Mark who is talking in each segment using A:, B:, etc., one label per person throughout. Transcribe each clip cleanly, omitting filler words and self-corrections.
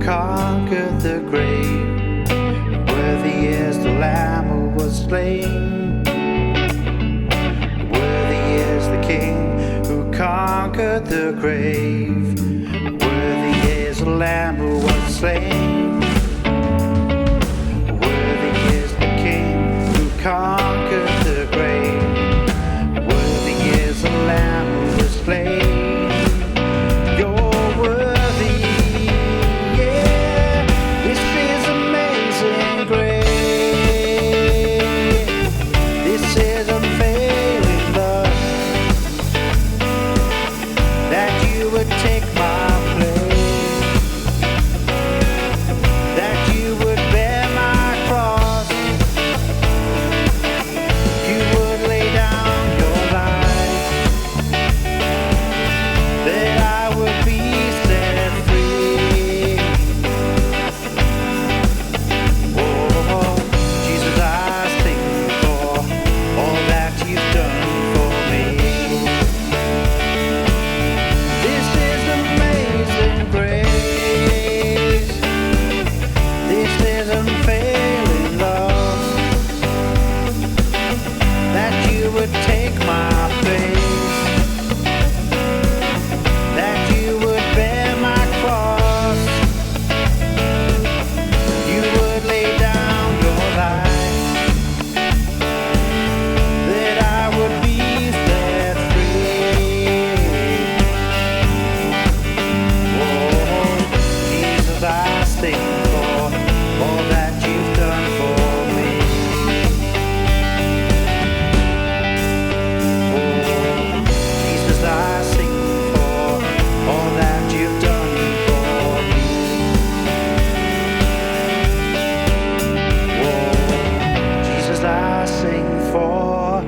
A: conquered the grave. Worthy is the Lamb who was slain. Worthy is the King who conquered the grave. Worthy is the Lamb who was slain. Worthy is the King who conquered the grave. Worthy is the Lamb who was slain. Take my place, that you would bear my cross, you would lay down your life, that I would be set free. Oh, Jesus, I sing for all that you've done for me. Take my place, that you would bear my cross, you would lay down your life, that I would be set free. Oh, Jesus, I sing for all that you've done for me. I sing for all that you've done for me. Oh, Jesus, I sing for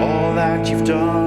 A: all that you've done.